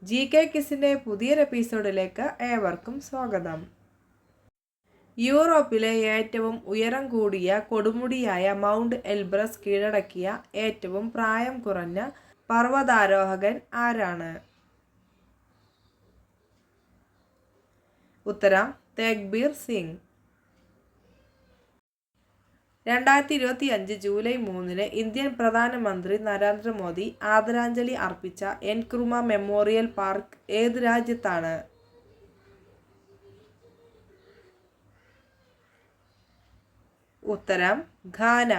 GK കിസിൻ്റെ പുതിയൊരു എപ്പിസോഡിലേക്ക് ഏവർക്കും സ്വാഗതം. യൂറോപ്പിലെ ഏറ്റവും ഉയരം കൂടിയ കൊടുമുടിയായ മൗണ്ട് എൽബ്രസ് കീഴടക്കിയ ഏറ്റവും പ്രായം കുറഞ്ഞ പർവ്വതാരോഹകൻ ആരാണ്? ഉത്തരം തേഗ്ബീർ സിംഗ്. 2025 ജൂലൈ 3 ഇന്ത്യൻ പ്രധാനമന്ത്രി നരേന്ദ്രമോദി ആദരാഞ്ജലി അർപ്പിച്ച എൻക്രുമ മെമ്മോറിയൽ പാർക്ക് ഏത് രാജ്യത്താണ്? ഉത്തരം ഘാന.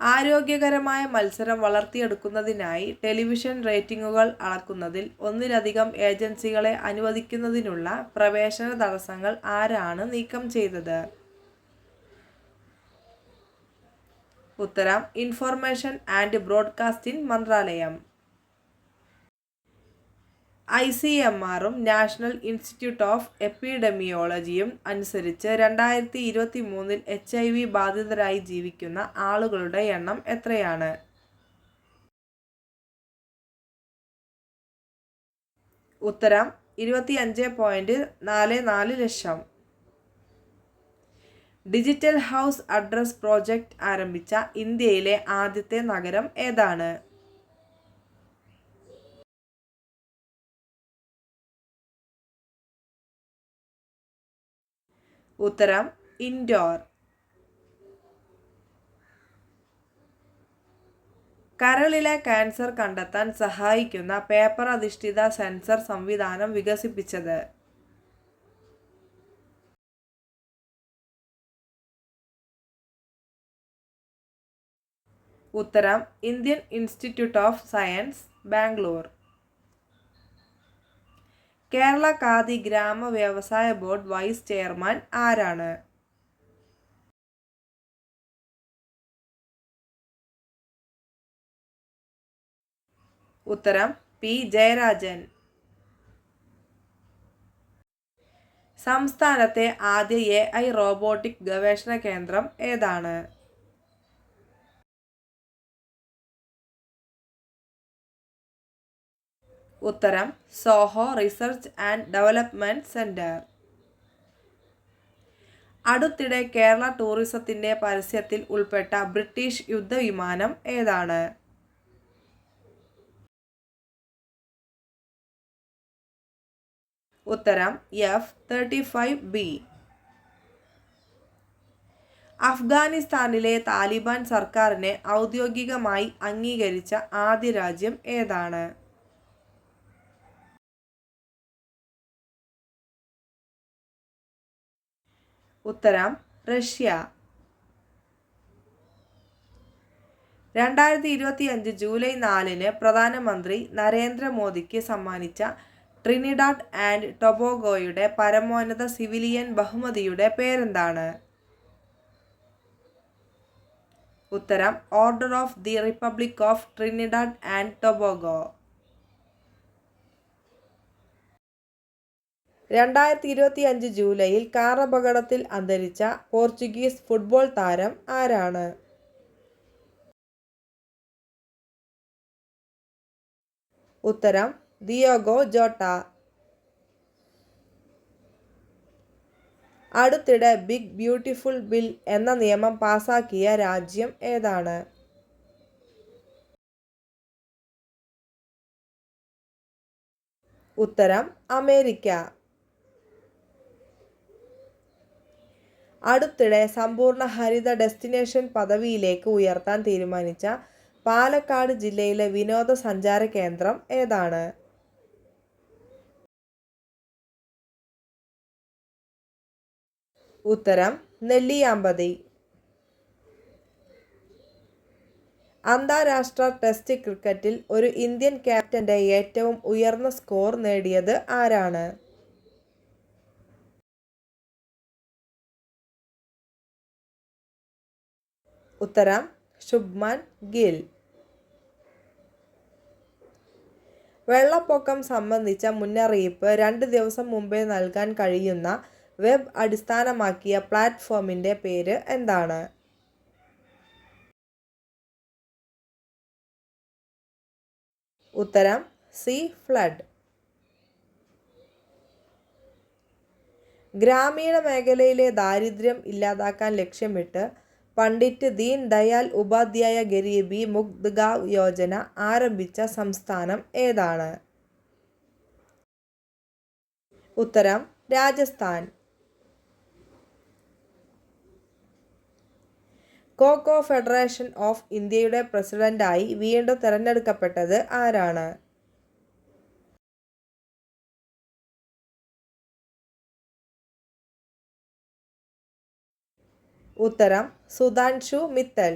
ആരോഗ്യകരമായ മത്സരം വളർത്തിയെടുക്കുന്നതിനായി ടെലിവിഷൻ റേറ്റിംഗുകൾ അളക്കുന്നതിൽ ഒന്നിലധികം ഏജൻസികളെ അനുവദിക്കുന്നതിനുള്ള പ്രവേശന തടസ്സങ്ങൾ ആരാണ് നീക്കം ചെയ്തത്? ഉത്തരം ഇൻഫർമേഷൻ ആൻഡ് ബ്രോഡ്കാസ്റ്റിംഗ് മന്ത്രാലയം. ICMR-ഉം നാഷണൽ ഇൻസ്റ്റിറ്റ്യൂട്ട് ഓഫ് എപ്പിഡെമിയോളജിയും അനുസരിച്ച് 2023 HIV ബാധിതരായി ജീവിക്കുന്ന ആളുകളുടെ എണ്ണം എത്രയാണ്? ഉത്തരം 25.44 ലക്ഷം. ഡിജിറ്റൽ ഹൗസ് അഡ്രസ് പ്രോജക്റ്റ് ആരംഭിച്ച ഇന്ത്യയിലെ ആദ്യത്തെ നഗരം ഏതാണ്? ഉത്തരം ഇൻഡോർ. കരളിലെ ക്യാൻസർ കണ്ടെത്താൻ സഹായിക്കുന്ന പേപ്പർ അധിഷ്ഠിത സെൻസർ സംവിധാനം വികസിപ്പിച്ചത്? ഉത്തരം Indian institute of science, Bangalore. Kerala khadi ഗ്രാമ വ്യവസായ ബോർഡ് വൈസ് ചെയർമാൻ ആരാണ്? ഉത്തരം P. ജയരാജൻ. സംസ്ഥാനത്തെ ആദ്യ AI റോബോട്ടിക് ഗവേഷണ കേന്ദ്രം ഏതാണ്? ഉത്തരം Zoho research and development centre. അടുത്തിടെ കേരള ടൂറിസത്തിന്റെ പരസ്യത്തിൽ ഉൾപ്പെട്ട ബ്രിട്ടീഷ് യുദ്ധവിമാനം ഏതാണ്? ഉത്തരം F-35B. അഫ്ഗാനിസ്ഥാനിലെ താലിബാൻ സർക്കാരിനെ ഔദ്യോഗികമായി അംഗീകരിച്ച ആദ്യ രാജ്യം ഏതാണ്? ഉത്തരം റഷ്യ. 2025 ജൂലൈ 4 പ്രധാനമന്ത്രി നരേന്ദ്രമോദിക്ക് സമ്മാനിച്ച ട്രിനിഡാഡ് ആൻഡ് ടൊബാഗോയുടെ പരമോന്നത സിവിലിയൻ ബഹുമതിയുടെ പേരെന്താണ്? ഉത്തരം order of the republic of Trinidad and Tobago. 2025 ജൂലൈയിൽ കാർ അപകടത്തിൽ അന്തരിച്ച പോർച്ചുഗീസ് ഫുട്ബോൾ താരം ആരാണ്? ഉത്തരം ദിയോഗോ ജോട്ട. അടുത്തിടെ ബിഗ് ബ്യൂട്ടിഫുൾ ബിൽ എന്ന നിയമം പാസാക്കിയ രാജ്യം ഏതാണ്? ഉത്തരം അമേരിക്ക. അടുത്തിടെ സമ്പൂർണ്ണ ഹരിത ഡെസ്റ്റിനേഷൻ പദവിയിലേക്ക് ഉയർത്താൻ തീരുമാനിച്ച പാലക്കാട് ജില്ലയിലെ വിനോദസഞ്ചാര കേന്ദ്രം ഏതാണ്? ഉത്തരം നെല്ലിയാമ്പതി. അന്താരാഷ്ട്ര ടെസ്റ്റ് ക്രിക്കറ്റിൽ ഒരു ഇന്ത്യൻ ക്യാപ്റ്റന്റെ ഏറ്റവും ഉയർന്ന സ്കോർ നേടിയത് ആരാണ്? ഉത്തരം ശുഭ്മാൻ ഗിൽ. വെള്ളപ്പൊക്കം സംബന്ധിച്ച മുന്നറിയിപ്പ് 2 ദിവസം മുമ്പേ നൽകാൻ കഴിയുന്ന വെബ് അടിസ്ഥാനമാക്കിയ പ്ലാറ്റ്ഫോമിൻ്റെ പേര് എന്താണ്? ഉത്തരം സി. ഫ്ലഡ്. ഗ്രാമീണ മേഖലയിലെ ദാരിദ്ര്യം ഇല്ലാതാക്കാൻ ലക്ഷ്യമിട്ട് പണ്ഡിറ്റ് ദീൻ ദയാൽ ഉപാധ്യായ ഗരീബി മുക്ത്ഗാവ് യോജന ആരംഭിച്ച സംസ്ഥാനം ഏതാണ്? ഉത്തരം രാജസ്ഥാൻ. കോക്കോ ഫെഡറേഷൻ ഓഫ് ഇന്ത്യയുടെ പ്രസിഡന്റായി വീണ്ടും തെരഞ്ഞെടുക്കപ്പെട്ടത് ആരാണ്? ഉത്തരം സുധാൻഷു മിത്തൽ.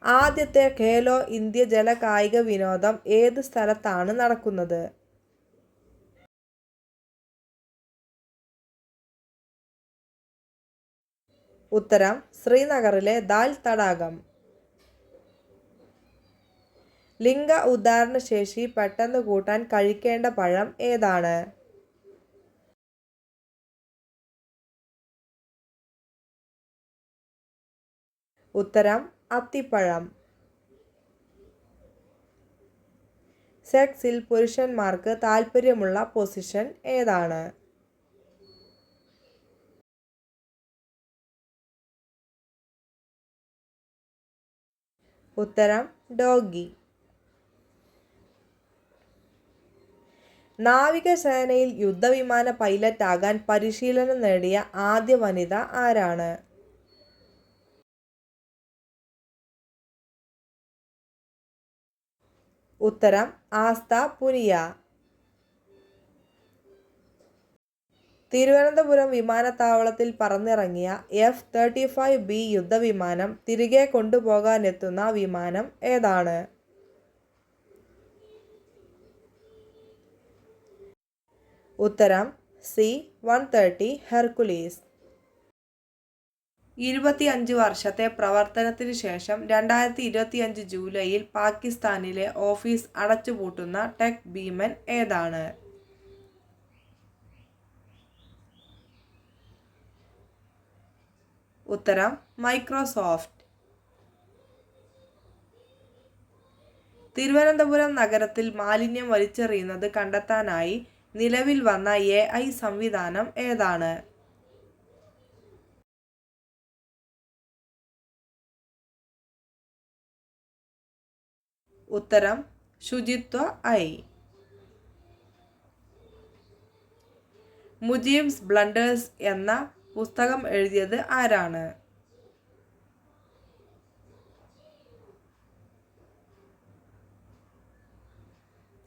ആദ്യത്തെ ഖേലോ ഇന്ത്യ ജല കായിക വിനോദം ഏത് സ്ഥലത്താണ് നടക്കുന്നത്? ഉത്തരം ശ്രീനഗറിലെ ദാൽ തടാകം. ലിംഗ ഉദ്ധാരണ ശേഷി പെട്ടെന്ന് കൂട്ടാൻ കഴിക്കേണ്ട പഴം ഏതാണ്? ഉത്തരം അത്തിപ്പഴം. സെക്സിൽ പുരുഷന്മാർക്ക് താൽപ്പര്യമുള്ള പൊസിഷൻ ഏതാണ്? ഉത്തരം ഡോഗി. നാവികസേനയിൽ യുദ്ധവിമാന പൈലറ്റ് ആകാൻ പരിശീലനം നേടിയ ആദ്യ വനിത ആരാണ്? ഉത്തരം ആസ്ത പുനിയ. തിരുവനന്തപുരം വിമാനത്താവളത്തിൽ പറന്നിറങ്ങിയ F-35B യുദ്ധവിമാനം തിരികെ കൊണ്ടുപോകാനെത്തുന്ന വിമാനം ഏതാണ്? ഉത്തരം C-130 ഹെർക്കുലീസ്. 25 വർഷത്തെ പ്രവർത്തനത്തിനു ശേഷം 2025 ജൂലൈയിൽ പാകിസ്ഥാനിലെ ഓഫീസ് അടച്ചുപൂട്ടുന്ന ടെക് ഭീമൻ ഏതാണ്? ഉത്തരം മൈക്രോസോഫ്റ്റ്. തിരുവനന്തപുരം നഗരത്തിൽ മാലിന്യം വലിച്ചെറിയുന്നത് കണ്ടെത്താനായി നിലവിൽ വന്ന AI സംവിധാനം ഏതാണ്? ഉത്തരം ശുചിത്വ ഐ. മുജീബ്സ് ബ്ലണ്ടേഴ്സ് എന്ന പുസ്തകം എഴുതിയത് ആരാണ്?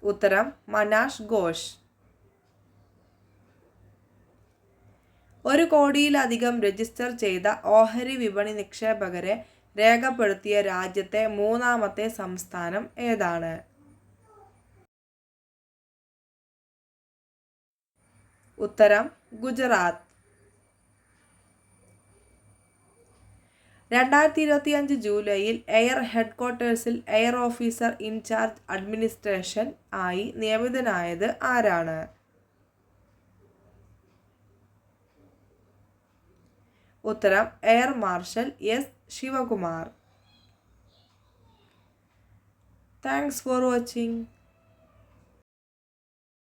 ഉത്തരം മനാഷ് ഘോഷ്. 1 കോടിയിലധികം രജിസ്റ്റർ ചെയ്ത ഓഹരി വിപണി നിക്ഷേപകരെ രേഖപ്പെടുത്തിയ രാജ്യത്തെ മൂന്നാമത്തെ സംസ്ഥാനം ഏതാണ്? ഉത്തരം ഗുജറാത്ത്. 2025 ജൂലൈയിൽ എയർ ഹെഡ്ക്വാർട്ടേഴ്സിൽ എയർ ഓഫീസർ ഇൻചാർജ് അഡ്മിനിസ്ട്രേഷൻ ആയി നിയമിതനായത് ആരാണ്? ഉത്തരം air marshal S. Sivakumar. Thanks for watching.